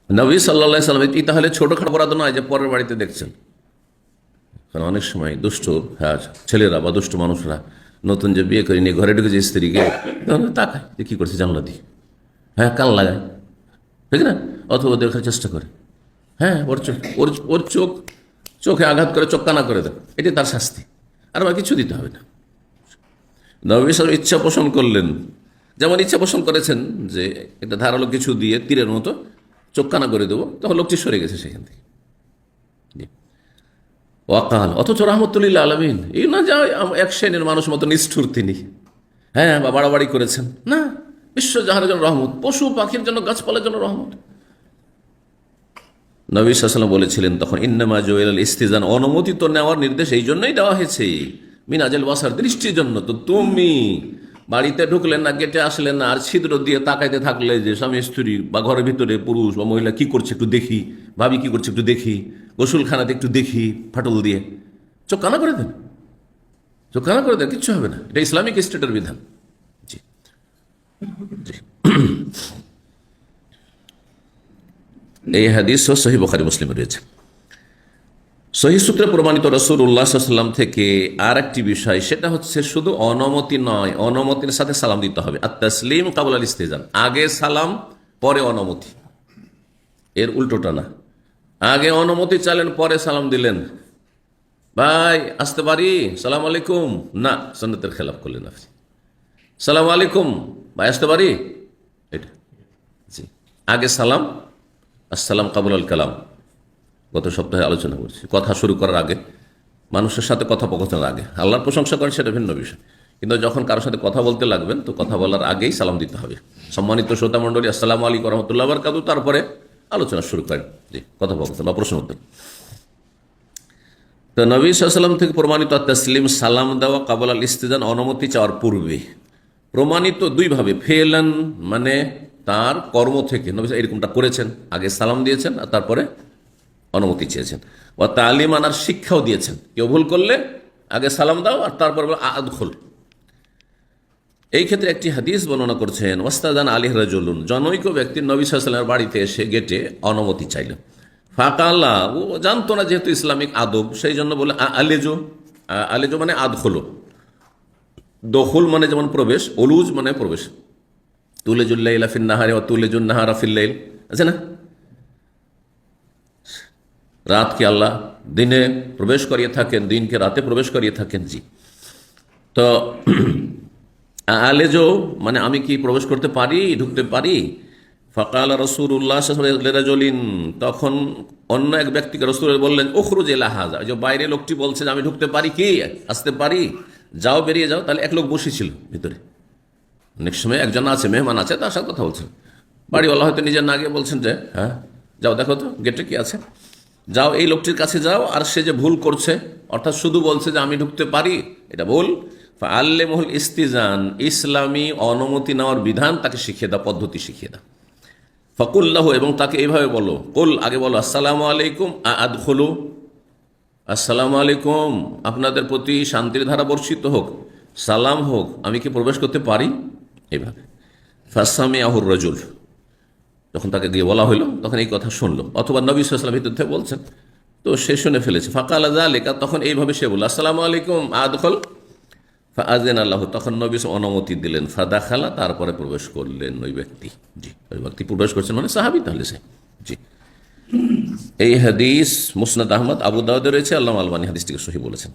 নবী সাল্লাল্লাহু আলাইহি সাল্লাম, এই তাহলে ছোটখাটো অপরাধ নয় যে পরের বাড়িতে দেখছেন। কারণ অনেক সময় দুষ্ট, হ্যাঁ, ছেলেরা বা দুষ্ট মানুষরা নতুন যে বিয়ে করে নিয়ে ঘরে ঢুকেছে স্ত্রীকে, তাকায় যে কী করছে জানলা দিয়ে, হ্যাঁ, কান লাগায়, ঠিক না, অথবা দেখার চেষ্টা করে, হ্যাঁ, ওর চোখে আঘাত করে চোখ কানা করে দেয়, এটি তার শাস্তি, আর আমার কিছু দিতে হবে না। নবী সাল্লাল্লাহু ইচ্ছা পোষণ করলেন, যেমন ইচ্ছা পোষণ করেছেন যে এটা ধারালো কিছু দিয়ে তীরের মতো চোখ কানা করে দেবো, তখন লোকটি সরে গেছে সেখান থেকে। ওয়াকাল, অথচ রহমতুল্লিল্লাহ আলামিন, এই না যা এক শ্রেণীর মানুষ মতো নিষ্ঠুর তিনি, হ্যাঁ, বা বাড়াবাড়ি করেছেন না, বিশ্ব জাহানের জন্য রহমত, পশু পাখির জন্য, গাছপালার জন্য রহমত। নবী সাল্লাল্লাহু আলাইহি ওয়াসাল্লাম বলেছিলেন তখন, ইন্নামা জুইলাল ইস্তিজান, অনুমতি তো নেওয়ার নির্দেশ এই জন্যই দেওয়া হয়েছে, মিনাজেল বাসার, দৃষ্টির জন্য। তো তুমি বাড়িতে ঢুকলেন না, গেটে আসলেন না, আর ছিদ্র দিয়ে তাকাইতে থাকলে যে স্বামী স্ত্রী বা ঘরের ভিতরে পুরুষ বা মহিলা কি করছে একটু দেখি, ভাবি কি করছে একটু দেখি, গোসলখানাতে একটু দেখি, ফাটল দিয়ে চোখ কানা করে দেন, চোখ কানা করে দেন, কিচ্ছু হবে না। এটা ইসলামিক স্টেটের বিধান। জি, জি। এই হাদিস সহিহ বুখারী মুসলিমে রয়েছে। সহিহ সূত্রে প্রমাণিত রাসূলুল্লাহ সাল্লাল্লাহু আলাইহি ওয়াসাল্লাম থেকে আর একটি বিষয়, সেটা হচ্ছে শুধু অনুমতি নয়, অনুমতির সাথে সালাম দিতে হবে। আত-তাসলিম ক্বাবলা আল-ইস্তিজান, আগে সালাম পরে অনুমতি, এর উল্টোটা না। আগে অনুমতি চাইলেন পরে সালাম দিলেন, ভাই আসতে পারি, সালাম আলাইকুম, না, সুন্নতের খেলাফ করলেন আপনি। সালাম আলাইকুম, ভাই আসতে পারি, এটা জি, আগে সালাম, আসসালাম কাবুল আল কালাম, গত সপ্তাহে আলোচনা করছি। কথা শুরু করার আগে, মানুষের সাথে কথোপকথনের আগে আল্লাহর প্রশংসা করেন, সেটা ভিন্ন বিষয়, কিন্তু যখন কারোর সাথে কথা বলতে লাগবেন তো কথা বলার আগেই সালাম দিতে হবে। সম্মানিত শ্রোতা মণ্ডলী, আসসালামু আলাইকুম রহমতুল্লাহ বারাকাতুহু, তারপরে আলোচনা শুরু করেন, জি, কথোপকথন বা প্রশ্ন উত্তর। তো নবী সাল্লাল্লাহু আলাইহি ওয়াসাল্লাম থেকে প্রমাণিত তাসলিম, সালাম দেওয়া কাবুল আল ইস্তিজান, অনুমতি চাওয়ার পূর্বে, প্রমাণিত দুইভাবে। ফেলান মানে তার কর্ম থেকে নবী এরকমটা করেছেন, আগে সালাম দিয়েছেন আর তারপরে অনুমতি চেয়েছেন। ও তালিম, আনার শিক্ষাও দিয়েছেন, কেউ ভুল করলে আগে সালাম দাও আর তারপর আদখুল। এই ক্ষেত্রে একটি হাদিস বর্ণনা করছেন, ওয়াস্তাদান আলী রাজুলুন, জনৈক ব্যক্তি নবী সাল্লাল্লাহু আলাইহি ওয়াসাল্লামের বাড়িতে এসে গেটে অনুমতি চাইলেন। ফাকাল্লা, ও জানতো না যেহেতু ইসলামিক আদব, সেই জন্য বলে আলেজো, আলেজো মানে আদখুলো, দখুল মানে যেমন প্রবেশ, অলুজ মানে প্রবেশ, তুলেজুল্লাইলা ফিন নাহারি ও তুলেজুন নাহারা ফিল্লাইল, আছে না, রাতকে আল্লাহ দিনে প্রবেশ করিয়ে থাকেন, দিনকে রাতে প্রবেশ করিয়ে থাকেন। জি, তো আলেজো মানে আমি কি প্রবেশ করতে পারি, ঢুকতে পারি। ফাকাল রাসূলুল্লাহ সাল্লাল্লাহু আলাইহি ওয়াসাল্লাম, তখন অন্য এক ব্যক্তিকে রাসূল বললেন, উখরুজ ইলা হাযা, যে বাইরে লোকটি বলছে যে আমি ঢুকতে পারি, কি আসতে পারি, যাও, বেরিয়ে যাও। তাহলে এক লোক বসেছিল ভিতরে, অনেক সময় একজন আছে, মেহমান আছে, তার সাথে কথা বলছেন। বাড়িওয়ালা হয়তো নিজের না গিয়ে বলছেন যে হ্যাঁ যাও, দেখো তো গেটে কি আছে, যাও এই লোকটির কাছে যাও, আর সে যে ভুল করছে, অর্থাৎ শুধু বলছে যে আমি ঢুকতে পারি, এটা ভুল। আল্লেমুল ইস্তিজান, ইসলামী অনুমতি নেওয়ার বিধান তাকে শিখিয়ে দাও, পদ্ধতি শিখিয়ে দাও। ফকুল্লাহু, এবং তাকে এইভাবে বলো, কুল, আগে বলো আসসালামু আলাইকুম, আদখুলু, আসসালামু আলাইকুম, আপনাদের প্রতি শান্তির ধারা বর্ষিত হোক, সালাম হোক, আমি কি প্রবেশ করতে পারি, এইভাবে। ফাসামিআহুর রাজুল, যখন তাকে গিয়ে বলা হইলো তখন এই কথা শুনলো, অথবা নবী সাল্লাল্লাহু আলাইহি ওয়াসাল্লাম ভিতর থেকে বলছেন, তো সে শুনে ফেলেছে। ফাকালা যালিকা, তখন এইভাবে সে বলল আসসালামু আলাইকুম আদখুল, ফাআযানা লাহু, তখন নবী অনুমতি দিলেন। ফাদাখালা, তারপরে প্রবেশ করলেন ওই ব্যক্তি। জি, ওই ব্যক্তি প্রবেশ করছেন মানে সাহাবী, তাহলে সে। জি, এই হাদিস মুসনাদ আহমদ, আবু দাউদে রয়েছে, আল্লামা আলবানী হাদিসটিকে সহিহ বলেছেন।